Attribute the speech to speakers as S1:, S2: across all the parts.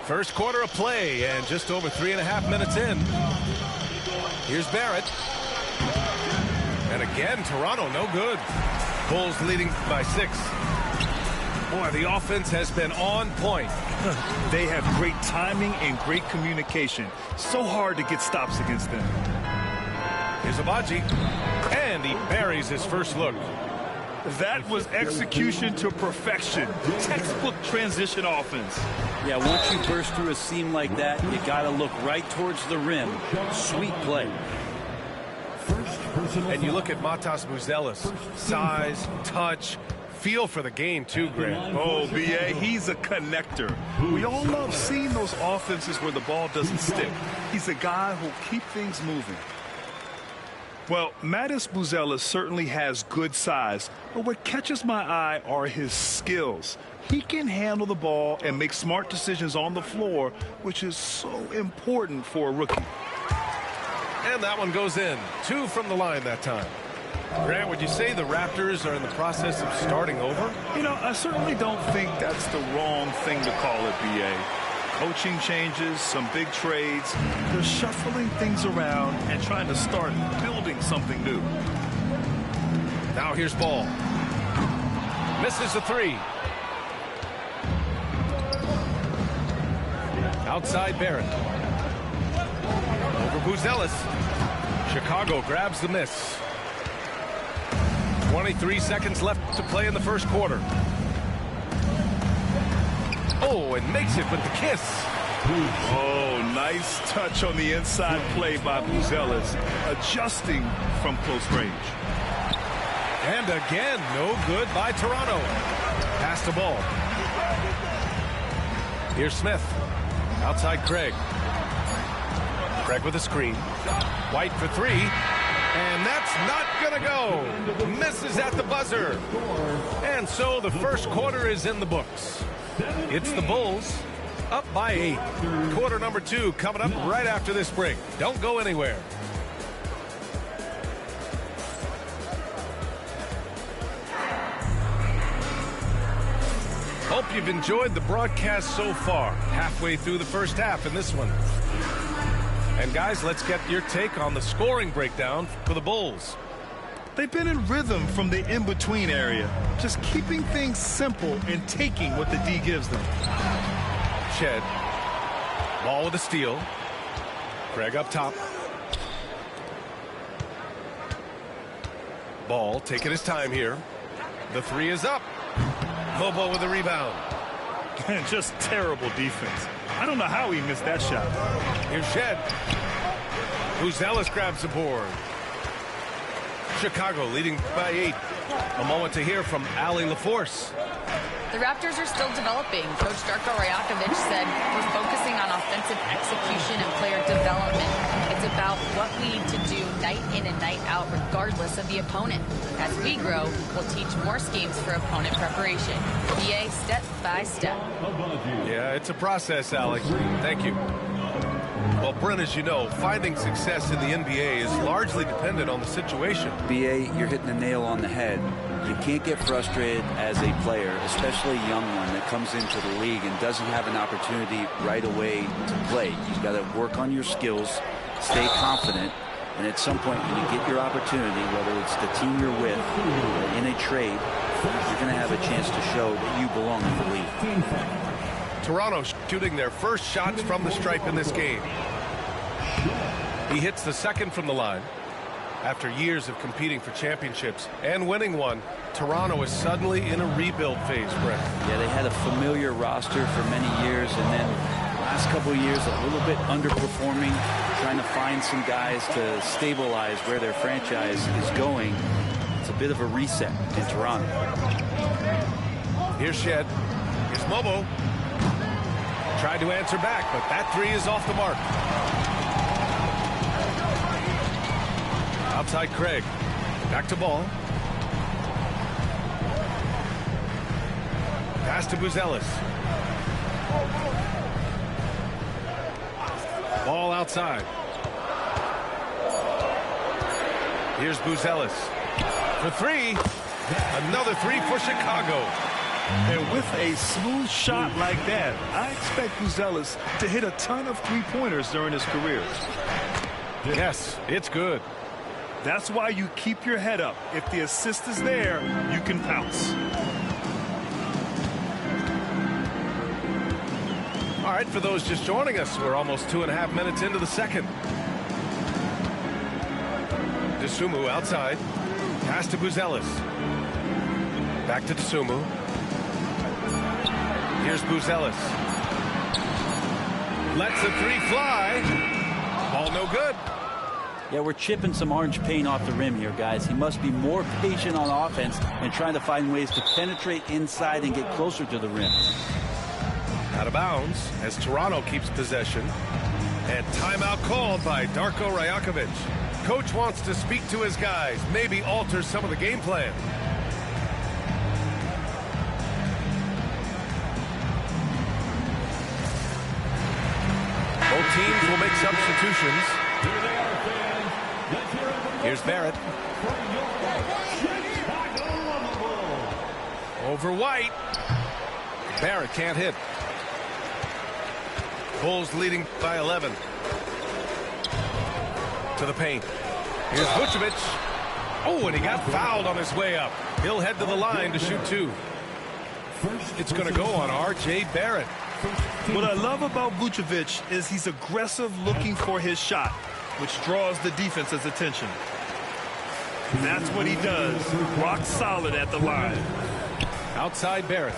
S1: First quarter of play and just over 3.5 minutes in. Here's Barrett. And again, Toronto no good. Bulls leading by 6. Boy, the offense has been on point.
S2: They have great timing and great communication. So hard to get stops against them.
S1: Here's Abaji. And he buries his first look.
S2: That was execution to perfection. Textbook transition offense.
S3: Yeah, once you burst through a seam like that, you got to look right towards the rim. Sweet play.
S1: And you look at Matas Buzelis. Size, touch, feel for the game too, Grant.
S2: Oh, B.A., he's a connector. We all love seeing those offenses where the ball doesn't stick. He's a guy who'll keep things moving. Well, Matas Buzelis certainly has good size, but what catches my eye are his skills. He can handle the ball and make smart decisions on the floor, which is so important for a rookie.
S1: And that one goes in. 2 from the line that time. Grant, would you say the Raptors are in the process of starting over?
S2: You know, I certainly don't think that's the wrong thing to call it, B.A. Coaching changes, some big trades. They're shuffling things around and trying to start building something new.
S1: Now here's Ball. Misses the 3. Outside Barrett. Over Buzelis. Chicago grabs the miss. 23 seconds left to play in the first quarter. Oh, and makes it with the kiss.
S2: Oh, nice touch on the inside play by Buzelis, adjusting from close range.
S1: And again, no good by Toronto. Pass the ball. Here's Smith. Outside Craig. Craig with a screen. White for 3. And that's not going to go. Misses at the buzzer. And so the first quarter is in the books. It's the Bulls up by 8. Quarter number 2 coming up right after this break. Don't go anywhere. Hope you've enjoyed the broadcast so far. Halfway through the first half in this one. And guys, let's get your take on the scoring breakdown for the Bulls.
S2: They've been in rhythm from the in-between area, just keeping things simple and taking what the D gives them.
S1: Shed. Ball with a steal. Craig up top. Ball taking his time here. The 3 is up. Bobo with a rebound.
S2: Just terrible defense. I don't know how he missed that shot.
S1: Here's Shed. Buzelis grabs the board. Chicago leading by 8. A moment to hear from Allie LaForce.
S4: The Raptors are still developing. Coach Darko Rajakovic said we're focusing on offensive execution and player development. It's about what we need to do night in and night out regardless of the opponent. As we grow, we'll teach more schemes for opponent preparation. BA step by step.
S1: Yeah, it's a process, Allie. Thank you. Well, Brent, as you know, finding success in the NBA is largely dependent on the situation.
S3: BA, you're hitting the nail on the head. You can't get frustrated as a player, especially a young one that comes into the league and doesn't have an opportunity right away to play. You've got to work on your skills, stay confident, and at some point when you get your opportunity, whether it's the team you're with or in a trade, you're going to have a chance to show that you belong in the league.
S1: Toronto shooting their first shots from the stripe in this game. He hits the second from the line. After years of competing for championships and winning one, Toronto is suddenly in a rebuild phase, Brett.
S3: Yeah, they had a familiar roster for many years, and then last couple of years a little bit underperforming, trying to find some guys to stabilize where their franchise is going. It's a bit of a reset in Toronto.
S1: Here's Shed. Here's Mobo. Tried to answer back, but that 3 is off the mark. Outside Craig. Back to Ball. Pass to Buzelis. Ball outside. Here's Buzelis. For 3. Another 3 for Chicago.
S2: And with a smooth shot like that, I expect Buzelis to hit a ton of three-pointers during his career.
S1: Yes, it's good.
S2: That's why you keep your head up. If the assist is there, you can pounce.
S1: All right, for those just joining us, we're almost 2.5 minutes into the second. Dosunmu outside. Pass to Buzelis. Back to Dosunmu. Here's Buzelis. Lets the three fly. Ball no good.
S3: Yeah, we're chipping some orange paint off the rim here, guys. He must be more patient on offense and trying to find ways to penetrate inside and get closer to the rim.
S1: Out of bounds as Toronto keeps possession. And timeout called by Darko Rajakovic. Coach wants to speak to his guys, maybe alter some of the game plan. Both teams will make substitutions. Here's Barrett. Over White. Barrett can't hit. Bulls leading by 11. To the paint. Here's Vucevic. Oh, and he got fouled on his way up. He'll head to the line to shoot two. It's going to go on R.J. Barrett.
S2: What I love about Vucevic is he's aggressive looking for his shot, which draws the defense's attention. And that's what he does. Rock solid at the line.
S1: Outside Barrett.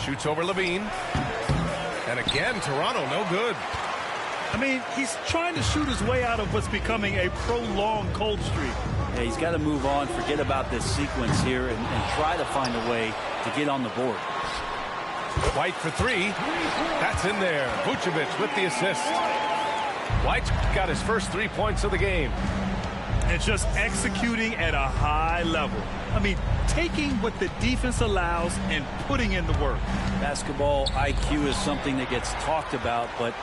S1: Shoots over Levine. And again, Toronto no good.
S2: I mean, he's trying to shoot his way out of what's becoming a prolonged cold streak.
S3: Yeah, he's got to move on, forget about this sequence here, and try to find a way to get on the board.
S1: White for three. That's in there. Vucevic with the assist. White's got his first 3 points of the game.
S2: And just executing at a high level. I mean, taking what the defense allows and putting in the work.
S3: Basketball IQ is something that gets talked about, but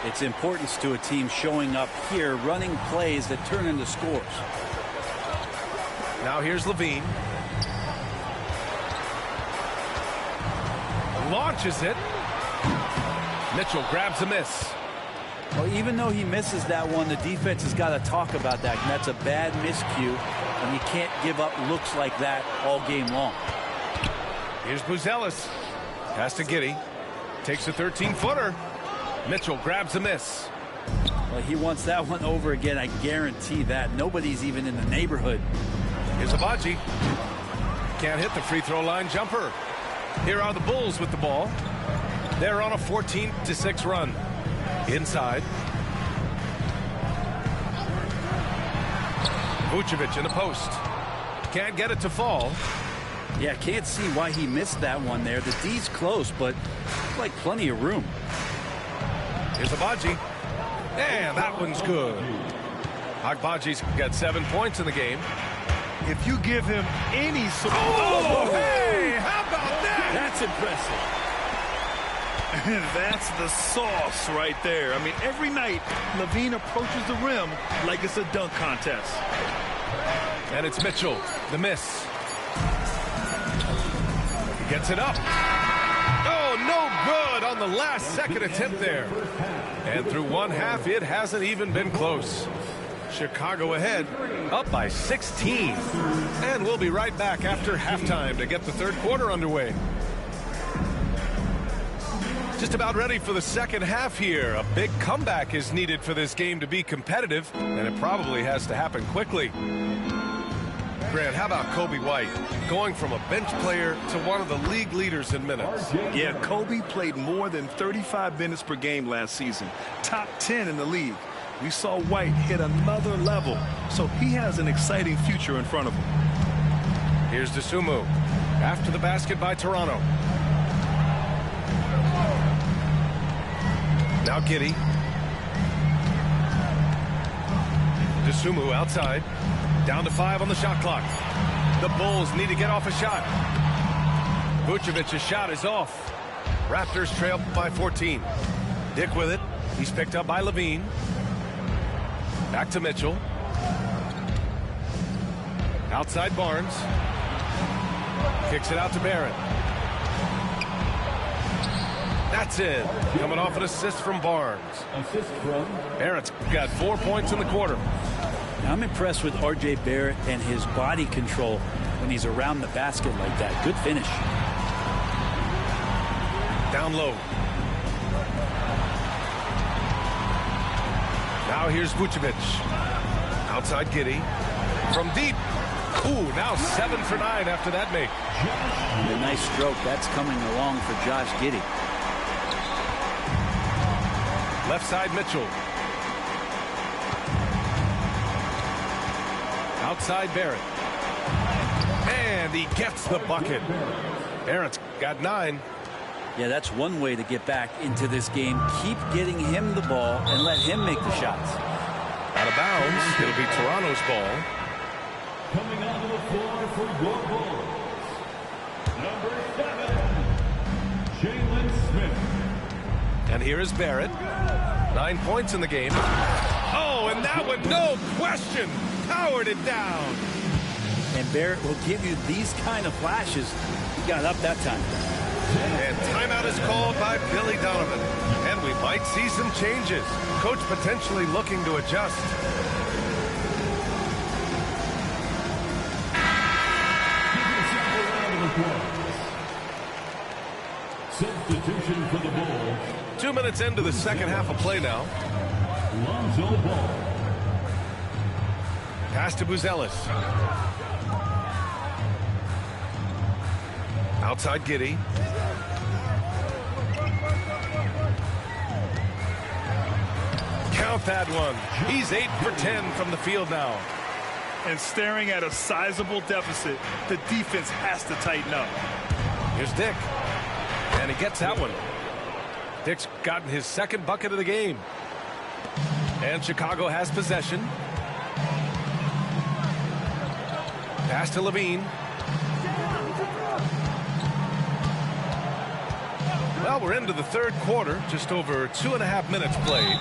S3: its importance to a team showing up here, running plays that turn into scores.
S1: Now here's Levine. Launches it. Mitchell grabs a miss.
S3: Well, even though he misses that one, the defense has got to talk about that. And that's a bad miscue, and you can't give up looks like that all game long.
S1: Here's Buzelis. Pass to Giddey. Takes a 13-footer. Mitchell grabs a miss.
S3: Well, he wants that one over again. I guarantee that. Nobody's even in the neighborhood.
S1: Here's Abaji. Can't hit the free throw line jumper. Here are the Bulls with the ball. They're on a 14-6 run. Inside. Vucevic in the post. Can't get it to fall.
S3: Yeah, can't see why he missed that one there. The D's close, but like plenty of room.
S1: Here's Abaji. And that one's good. Agbaji's got 7 points in the game.
S2: If you give him any support.
S1: Oh, hey, how about that?
S3: That's impressive.
S2: And that's the sauce right there. I mean, every night, Levine approaches the rim like it's a dunk contest.
S1: And it's Mitchell, the miss. He gets it up. Oh, no good on the last second attempt there. And through one half, it hasn't even been close. Chicago ahead, up by 16. And we'll be right back after halftime to get the third quarter underway. Just about ready for the second half here. A big comeback is needed for this game to be competitive, and it probably has to happen quickly. Grant, how about Kobe White going from a bench player to one of the league leaders in minutes?
S2: Yeah, Kobe played more than 35 minutes per game last season. Top 10 in the league. We saw White hit another level, so he has an exciting future in front of him.
S1: Here's Dosunmu after the basket by Toronto. Now Giddey. Dosunmu outside. Down to 5 on the shot clock. The Bulls need to get off a shot. Vucevic's shot is off. Raptors trail by 14. Dick with it. He's picked up by Levine. Back to Mitchell. Outside Barnes. Kicks it out to Barrett. That's it. Coming off an assist from Barnes. Barrett's got 4 points in the quarter.
S3: Now, I'm impressed with R.J. Barrett and his body control when he's around the basket like that. Good finish.
S1: Down low. Now here's Vucevic. Outside Giddey. From deep. Ooh, now 7 for 9 after that make.
S3: And a nice stroke. That's coming along for Josh Giddey.
S1: Left side Mitchell. Outside Barrett. And he gets the bucket. Barrett's got 9.
S3: Yeah, that's one way to get back into this game. Keep getting him the ball and let him make the shots.
S1: Out of bounds. It'll be Toronto's ball.
S5: Coming onto the floor for your Bulls, number 7, Jalen Smith.
S1: And here is Barrett. 9 points in the game. Oh, and that one, no question, powered it down.
S3: And Barrett will give you these kind of flashes. He got up that time.
S1: And timeout is called by Billy Donovan. And we might see some changes. Coach potentially looking to adjust.
S5: Substitution for the Bulls.
S1: 2 minutes into the second half of play now.
S5: Lonzo Ball.
S1: Pass to Buzelis. Outside Giddey. Count that one. He's 8 for 10 from the field now.
S2: And staring at a sizable deficit, the defense has to tighten up.
S1: Here's Dick. And he gets that one. Dick's gotten his second bucket of the game. And Chicago has possession. Pass to Levine. Well, we're into the third quarter, just over 2.5 minutes played.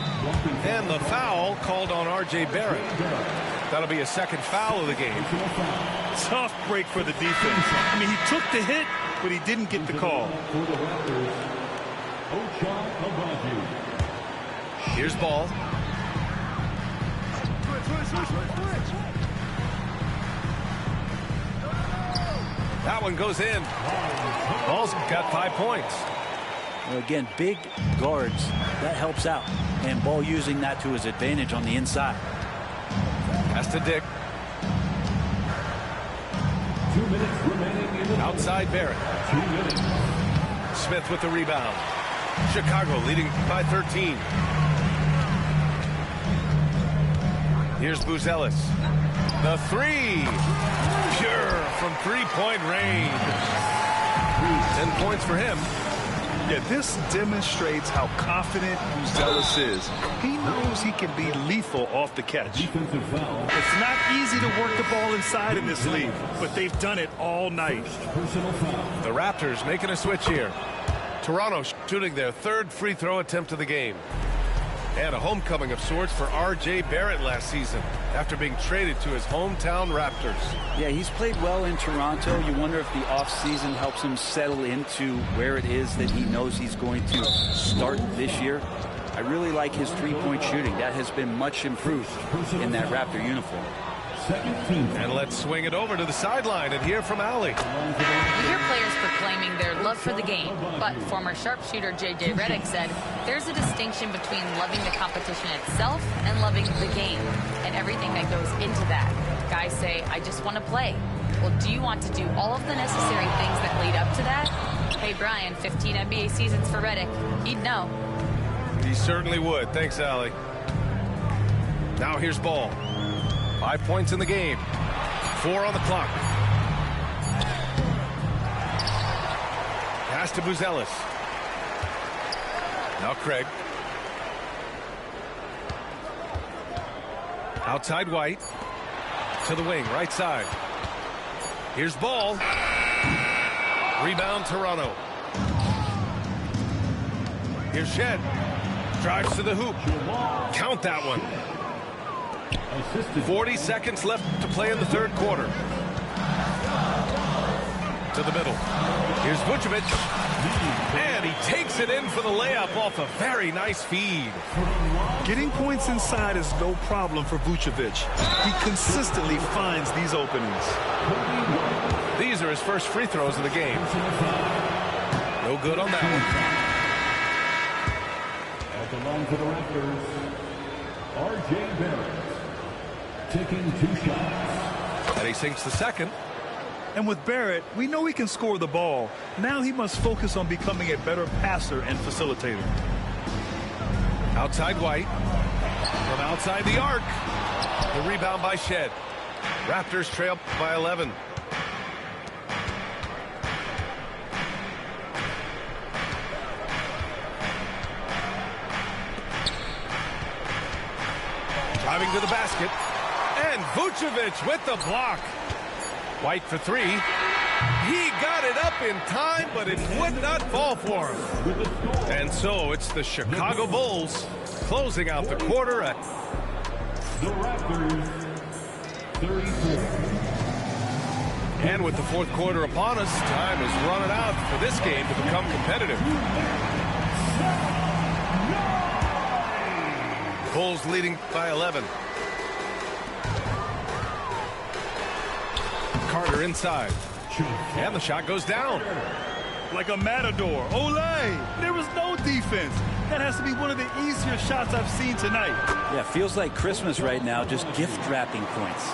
S1: And the foul called on R.J. Barrett. That'll be a second foul of the game.
S2: Tough break for the defense. I mean, he took the hit, but he didn't get the call.
S1: Here's Ball. That one goes in. Ball's got 5 points.
S3: Well, again, big guards, that helps out. And Ball using that to his advantage on the inside.
S1: Pass to Dick.
S5: 2 minutes remaining in the
S1: Outside Barrett.
S5: 2 minutes.
S1: Smith with the rebound. Chicago leading by 13. Here's Buzelis. The three. Pure from three-point range. 10 points for him.
S2: Yeah, this demonstrates how confident Buzelis is. He knows he can be lethal off the catch.
S5: Defensive foul.
S2: It's not easy to work the ball inside in this league, but they've done it all night.
S5: Personal foul.
S1: The Raptors making a switch here. Toronto shooting their third free throw attempt of the game. And a homecoming of sorts for R.J. Barrett last season after being traded to his hometown Raptors.
S3: Yeah, he's played well in Toronto. You wonder if the offseason helps him settle into where it is that he knows he's going to start this year. I really like his three-point shooting. That has been much improved in that Raptor uniform.
S5: Second team.
S1: And let's swing it over to the sideline and hear from Allie.
S4: You hear players proclaiming their love for the game, but former sharpshooter J.J. Redick said there's a distinction between loving the competition itself and loving the game and everything that goes into that. Guys say, I just want to play. Well, do you want to do all of the necessary things that lead up to that? Hey, Brian, 15 NBA seasons for Redick. He'd know.
S1: He certainly would. Thanks, Allie. Now here's Ball. 5 points in the game. 4 on the clock. Pass to Buzelis. Now Craig. Outside White. To the wing, right side. Here's Ball. Rebound Toronto. Here's Shed. Drives to the hoop. Count that one. 40 seconds left to play in the third quarter. To to the middle. Here's Vucevic. And he takes it in for the layup off a very nice feed.
S2: Getting points inside is no problem for Vucevic. He consistently finds these openings.
S1: These are his first free throws of the game. No good on that one.
S5: At the line for the Raptors, R.J. Barrett taking 2 shots.
S1: And he sinks the second.
S2: And with Barrett, we know he can score the ball. Now he must focus on becoming a better passer and facilitator.
S1: Outside White. From outside the arc. The rebound by Shed. Raptors trail by 11. Driving to the basket. And Vucevic with the block. White for 3. He got it up in time, but it would not fall for him. And so it's the Chicago Bulls closing out the quarter at
S5: The Raptors, 34.
S1: And with the fourth quarter upon us, time is running out for this game to become competitive. Bulls leading by 11. Carter inside. And the shot goes down.
S2: Like a matador. Olay! There was no defense. That has to be one of the easier shots I've seen tonight.
S3: Yeah, feels like Christmas right now, just gift wrapping points.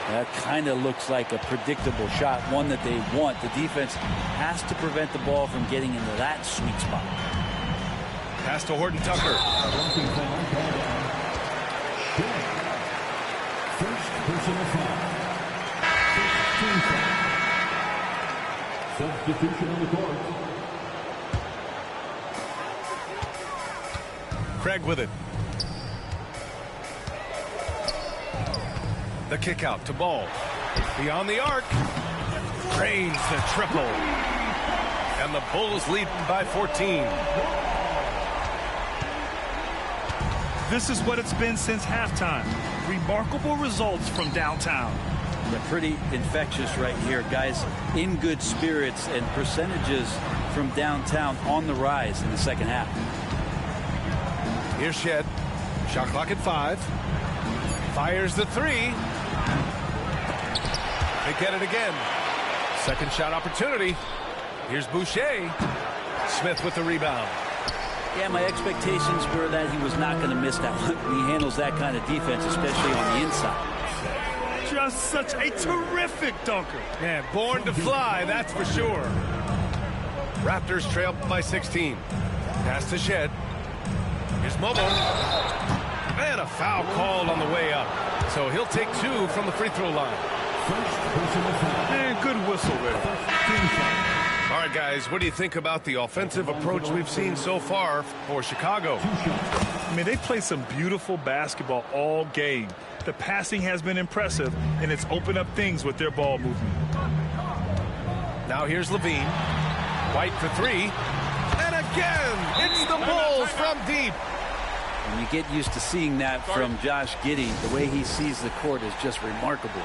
S3: That kind of looks like a predictable shot, one that they want. The defense has to prevent the ball from getting into that sweet spot.
S1: Pass to Horton Tucker.
S5: First personal foul. Team foul. Substitution on the court.
S1: Craig with it. The kick out to Ball. Beyond the arc. Drains the triple. And the Bulls lead by 14.
S2: This is what it's been since halftime. Remarkable results from downtown.
S3: They're pretty infectious right here. Guys in good spirits and percentages from downtown on the rise in the second half.
S1: Here's Shed. Shot clock at 5. Fires the 3. They get it again. Second shot opportunity. Here's Boucher. Smith with the rebound.
S3: Yeah, my expectations were that he was not going to miss that one. He handles that kind of defense, especially on the inside.
S2: Just such a terrific dunker.
S1: Yeah, born to fly, that's for sure. Raptors trail by 16. Pass to Shed. Here's Momo. And a foul called on the way up. So he'll take 2 from the free throw line.
S5: First personal foul.
S2: And good whistle there.
S5: Team foul.
S1: All right, guys, what do you think about the offensive approach we've seen so far for Chicago?
S2: I mean, they play some beautiful basketball all game. The passing has been impressive, and it's opened up things with their ball movement.
S1: Now here's Levine. White for 3. And again, it's the Bulls from deep.
S3: And you get used to seeing that from Josh Giddey. The way he sees the court is just remarkable.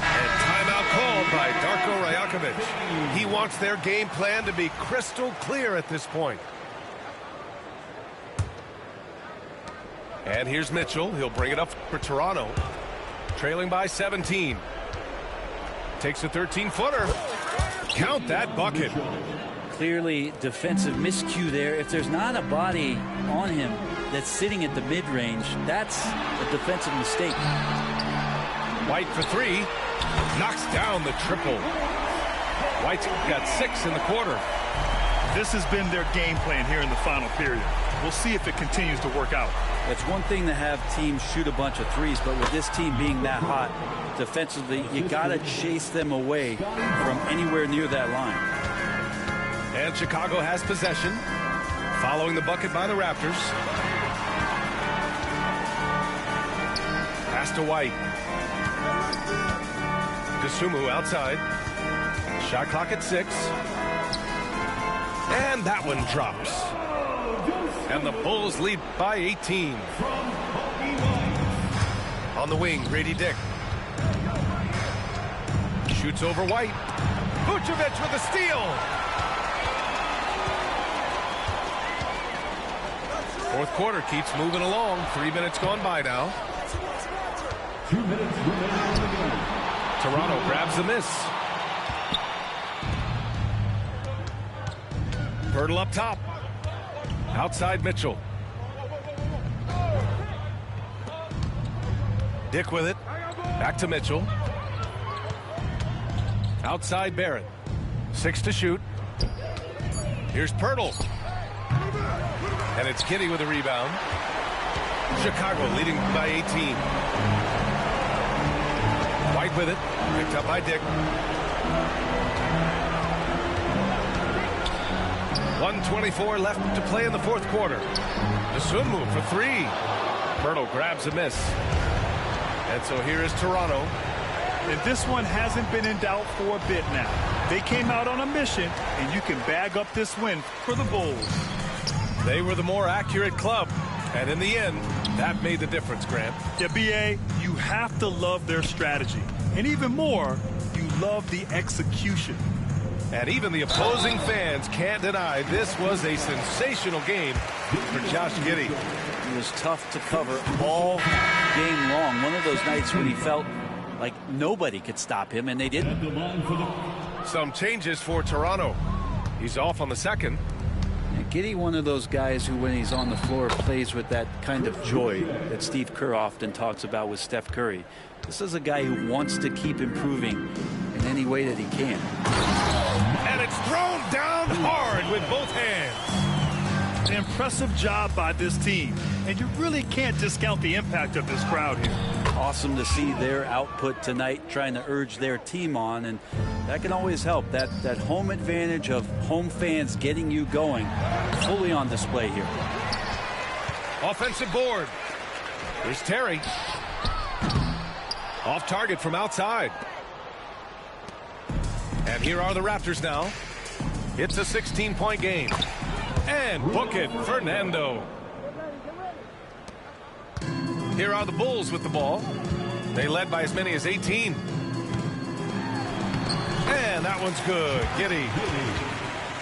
S1: And timeout called by Darko Rajakovic. He wants their game plan to be crystal clear at this point. And here's Mitchell. He'll bring it up for Toronto. Trailing by 17. Takes a 13-footer. Count that bucket.
S3: Clearly defensive miscue there. If there's not a body on him that's sitting at the mid-range, that's a defensive mistake.
S1: White for 3. Knocks down the triple. White's got 6 in the quarter.
S2: This has been their game plan here in the final period. We'll see if it continues to work out.
S3: It's one thing to have teams shoot a bunch of threes, but with this team being that hot defensively, you got to chase them away from anywhere near that line.
S1: And Chicago has possession. Following the bucket by the Raptors. Pass to White. Dosunmu outside. Shot clock at 6. And that one drops. And the Bulls lead by 18. On the wing, Grady Dick. Shoots over White. Vucevic with a steal. Fourth quarter keeps moving along. 3 minutes gone by now.
S5: 2 minutes remaining in the game.
S1: Toronto grabs the miss. Pirtle up top. Outside Mitchell. Dick with it. Back to Mitchell. Outside Barrett. 6 to shoot. Here's Pirtle. And it's Kitty with a rebound. Chicago leading by 18. White with it. Picked up by Dick. 1:24 left to play in the fourth quarter. The swim move for 3. Pirtle grabs a miss. And so here is Toronto.
S2: And this one hasn't been in doubt for a bit now. They came out on a mission, and you can bag up this win for the Bulls.
S1: They were the more accurate club. And in the end, that made the difference, Grant.
S2: Yeah, B.A., you have to love their strategy. And even more, you love the execution.
S1: And even the opposing fans can't deny this was a sensational game for Josh Giddey.
S3: It was tough to cover all game long. One of those nights when he felt like nobody could stop him, and they didn't.
S1: Some changes for Toronto. He's off on the second.
S3: And Giddey, one of those guys who, when he's on the floor, plays with that kind of joy that Steve Kerr often talks about with Steph Curry. This is a guy who wants to keep improving in any way that he can.
S1: And it's thrown down hard with both hands.
S2: An impressive job by this team. And you really can't discount the impact of this crowd here.
S3: Awesome to see their output tonight, trying to urge their team on, and that can always help. That home advantage of home fans getting you going, fully on display here.
S1: Offensive board. Here's Terry. Off target from outside. And here are the Raptors now. It's a 16-point game. And book it, Fernando. Here are the Bulls with the ball. They led by as many as 18. And that one's good. Giddey.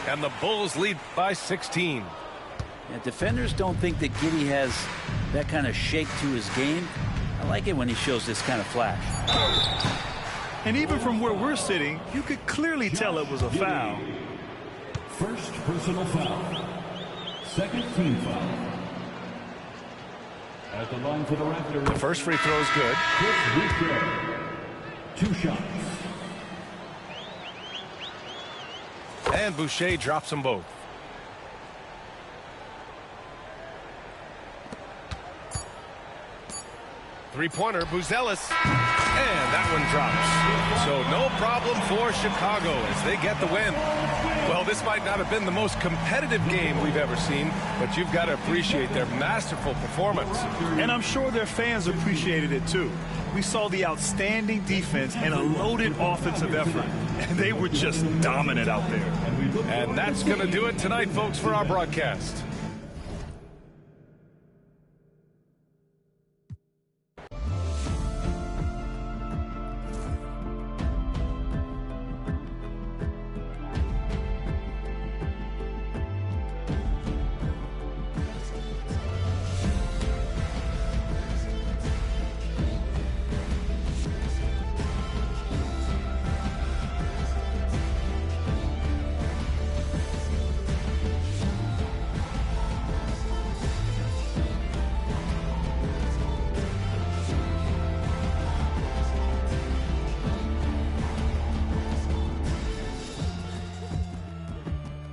S1: And the Bulls lead by 16.
S3: Yeah, defenders don't think that Giddey has that kind of shake to his game. I like it when he shows this kind of flash.
S2: And even from where we're sitting, you could clearly tell it was a foul.
S5: First personal foul. Second team foul. At the line for the Raptors.
S1: The first free throw is good.
S5: Chris Boucher. 2 shots.
S1: And Boucher drops them both. Three-pointer, Buzelis. And that one drops. So no problem for Chicago as they get the win. Well, this might not have been the most competitive game we've ever seen, but you've got to appreciate their masterful performance.
S2: And I'm sure their fans appreciated it too. We saw the outstanding defense and a loaded offensive effort, and they were just dominant out there.
S1: And that's going to do it tonight, folks, for our broadcast.